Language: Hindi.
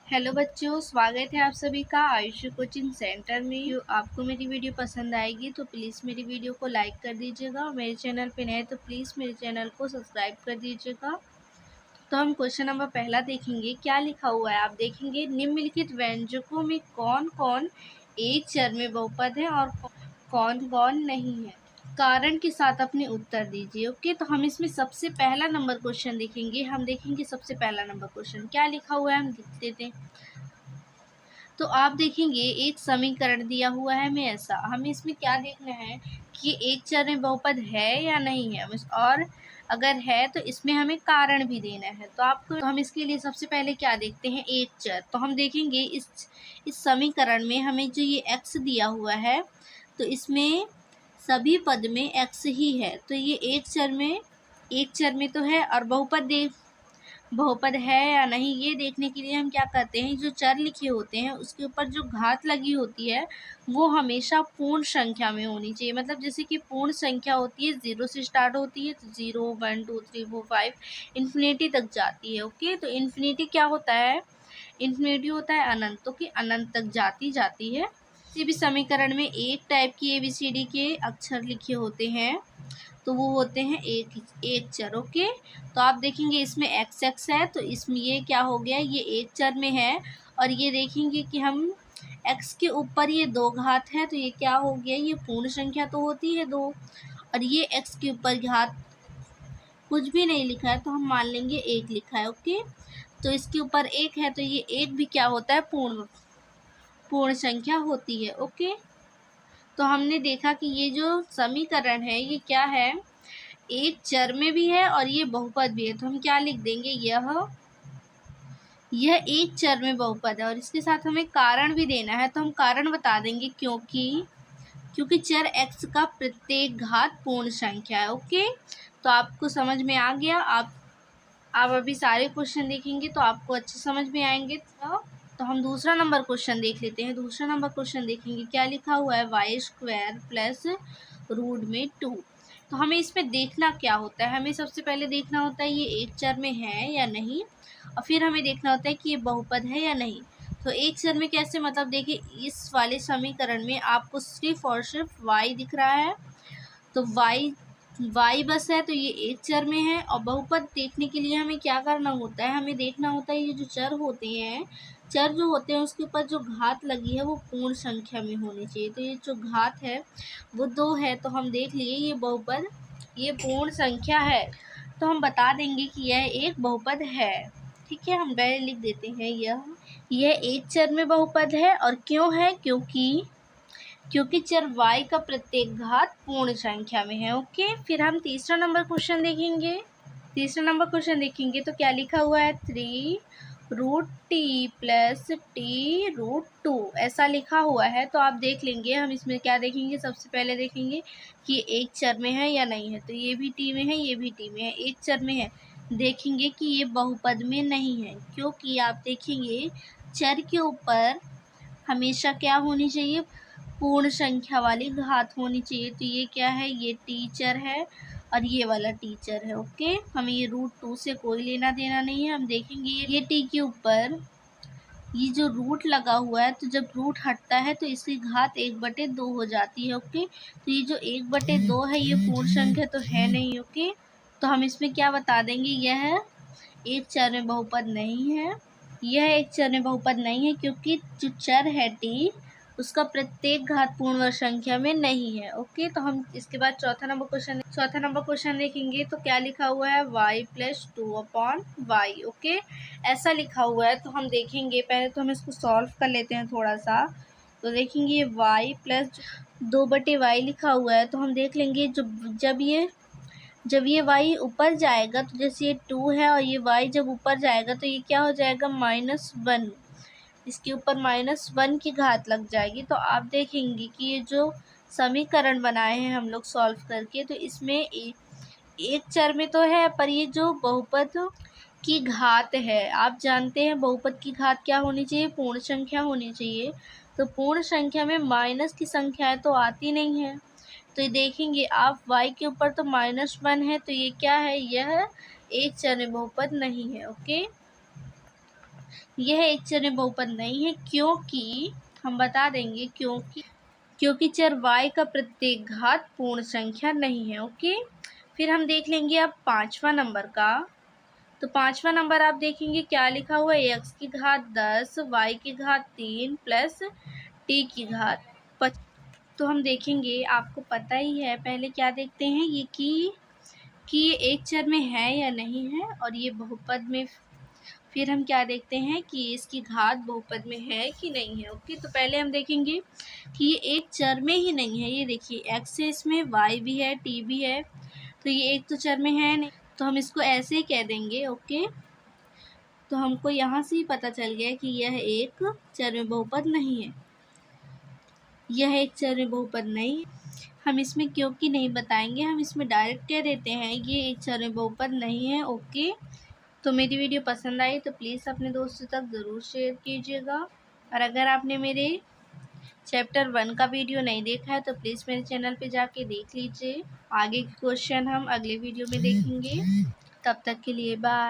हेलो बच्चों, स्वागत है आप सभी का आयुष कोचिंग सेंटर में। आपको मेरी वीडियो पसंद आएगी तो प्लीज़ मेरी वीडियो को लाइक कर दीजिएगा और मेरे चैनल पे नए तो प्लीज़ मेरे चैनल को सब्सक्राइब कर दीजिएगा। तो हम क्वेश्चन नंबर पहला देखेंगे। क्या लिखा हुआ है आप देखेंगे। निम्नलिखित व्यंजकों में कौन कौन एक चर में बहुपद है और कौन कौन नहीं है। कारण के साथ अपने उत्तर दीजिए। ओके, तो हम इसमें सबसे पहला नंबर क्वेश्चन देखेंगे। हम देखेंगे सबसे पहला नंबर क्वेश्चन क्या लिखा हुआ है, हम देख लेते हैं। तो आप देखेंगे एक समीकरण दिया हुआ है हमें ऐसा। हमें इसमें क्या देखना है कि एक चर में बहुपद है या नहीं है, और अगर है तो इसमें हमें कारण भी देना है। तो हम इसके लिए सबसे पहले क्या देखते हैं, एक चर। तो हम देखेंगे इस समीकरण में हमें जो ये x दिया हुआ है, तो इसमें सभी पद में x ही है। तो ये एक चर में तो है, और बहुपद है या नहीं ये देखने के लिए हम क्या करते हैं, जो चर लिखे होते हैं उसके ऊपर जो घात लगी होती है वो हमेशा पूर्ण संख्या में होनी चाहिए। मतलब जैसे कि पूर्ण संख्या होती है, 0 से स्टार्ट होती है, तो 0 1 2 3 4 5 इन्फिनिटी तक जाती है। ओके, तो इन्फिनिटी क्या होता है, इन्फिनिटी होता है अनंत, तो कि अनंत तक जाती है। किसी भी समीकरण में एक टाइप की ABCD के अक्षर लिखे होते हैं तो वो होते हैं एक चर। ओके, तो आप देखेंगे इसमें x है, तो इसमें ये क्या हो गया, ये एक चर में है। और ये देखेंगे कि हम x के ऊपर ये 2 घात है, तो ये क्या हो गया, ये पूर्ण संख्या तो होती है 2, और ये x के ऊपर घात कुछ भी नहीं लिखा है तो हम मान लेंगे 1 लिखा है। ओके, तो इसके ऊपर 1 है तो ये 1 भी क्या होता है, पूर्ण संख्या होती है। ओके, तो हमने देखा कि ये जो समीकरण है ये क्या है, एक चर में भी है और ये बहुपद भी है। तो हम क्या लिख देंगे, यह एक चर में बहुपद है, और इसके साथ हमें कारण भी देना है। तो हम कारण बता देंगे क्योंकि चर x का प्रत्येक घात पूर्ण संख्या है। ओके, तो आपको समझ में आ गया। आप अभी सारे क्वेश्चन देखेंगे तो आपको अच्छे समझ में आएंगे। तो हम दूसरा नंबर क्वेश्चन देख लेते हैं। दूसरा नंबर क्वेश्चन देखेंगे क्या लिखा हुआ है, y² प्लस रूट में 2। तो हमें इसमें देखना क्या होता है, हमें सबसे पहले देखना होता है ये एक चर में है या नहीं, और फिर हमें देखना होता है कि ये बहुपद है या नहीं। तो एक चर में कैसे, मतलब देखिए इस वाले समीकरण में आपको सिर्फ और सिर्फ y दिख रहा है, तो y बस है, तो ये एक चर में है। और बहुपद देखने के लिए हमें क्या करना होता है, हमें देखना होता है ये जो चर होते हैं, चर जो होते हैं उसके ऊपर जो घात लगी है वो पूर्ण संख्या में होनी चाहिए। तो ये जो घात है वो 2 है, तो हम देख लिए ये बहुपद, ये पूर्ण संख्या है, तो हम बता देंगे कि यह एक बहुपद है। ठीक है, हम पहले लिख देते हैं यह एक चर में बहुपद है। और क्यों है, क्योंकि चर y का प्रत्येक घात पूर्ण संख्या में है। ओके, फिर हम तीसरा नंबर क्वेश्चन देखेंगे। तो क्या लिखा हुआ है, 3√t प्लस t√2 ऐसा लिखा हुआ है। तो आप देख लेंगे, हम इसमें क्या देखेंगे, सबसे पहले देखेंगे कि एक चर में है या नहीं है। तो ये भी t में है, ये भी t में है, एक चर में है। देखेंगे कि ये बहुपद में नहीं है, क्योंकि आप देखेंगे चर के ऊपर हमेशा क्या होनी चाहिए, पूर्ण संख्या वाली घात होनी चाहिए। तो ये क्या है, ये टीचर है और ये वाला टीचर है। ओके, हमें ये √2 से कोई लेना देना नहीं है। हम देखेंगे ये टी के ऊपर ये जो रूट लगा हुआ है, तो जब रूट हटता है तो इसकी घात 1/2 हो जाती है। ओके, तो ये जो 1/2 है ये पूर्ण संख्या तो है नहीं। ओके, तो हम इसमें क्या बता देंगे, यह एक चर में बहुपद नहीं है। यह एक चर में बहुपद नहीं है क्योंकि जो चर है t उसका प्रत्येक घात पूर्ण संख्या में नहीं है। ओके, तो हम इसके बाद चौथा नंबर क्वेश्चन देखेंगे। तो क्या लिखा हुआ है, y + 2/y। ओके, ऐसा लिखा हुआ है। तो हम देखेंगे, पहले तो हम इसको सॉल्व कर लेते हैं थोड़ा सा। तो देखेंगे y + 2/y लिखा हुआ है, तो हम देख लेंगे जब ये y ऊपर जाएगा, तो जैसे ये 2 है और ये y जब ऊपर जाएगा तो ये क्या हो जाएगा, -1, इसके ऊपर -1 की घात लग जाएगी। तो आप देखेंगे कि ये जो समीकरण बनाए हैं हम लोग सॉल्व करके, तो इसमें एक चर में तो है, पर ये जो बहुपद की घात है, आप जानते हैं बहुपद की घात क्या होनी चाहिए, पूर्ण संख्या होनी चाहिए। तो पूर्ण संख्या में माइनस की संख्याएं तो आती नहीं है। तो ये देखेंगे आप y के ऊपर तो -1 है, तो ये क्या है, यह एक चर में बहुपद नहीं है। ओके, यह एक चर में बहुपद नहीं है, क्योंकि हम बता देंगे क्योंकि चर y का प्रत्येक घात पूर्ण संख्या नहीं है। ओके, फिर हम देख लेंगे अब 5वां नंबर का। तो 5वां नंबर आप देखेंगे क्या लिखा हुआ है, x की घात 10, y की घात 3 प्लस t की घात 5। तो हम देखेंगे, आपको पता ही है, पहले क्या देखते हैं ये कि ये एक चर में है या नहीं है, और ये बहुपद में। फिर हम क्या देखते हैं कि इसकी घात बहुपद में है कि नहीं है। ओके, तो पहले हम देखेंगे कि ये एक चर में ही नहीं है। ये देखिए x है, इसमें y भी है, t भी है, तो ये एक तो चर में है नहीं, तो हम इसको ऐसे ही कह देंगे। ओके, तो हमको यहाँ से ही पता चल गया कि यह एक चर में बहुपद नहीं है, यह एक चर में बहुपद नहीं है। हम इसमें क्योंकि नहीं बताएंगे, हम इसमें डायरेक्ट कह देते हैं ये एक चर में बहुपद नहीं है। ओके, तो मेरी वीडियो पसंद आई तो प्लीज़ अपने दोस्तों तक ज़रूर शेयर कीजिएगा, और अगर आपने मेरे चैप्टर 1 का वीडियो नहीं देखा है तो प्लीज़ मेरे चैनल पे जाके देख लीजिए। आगे के क्वेश्चन हम अगले वीडियो में देखेंगे। तब तक के लिए बाय।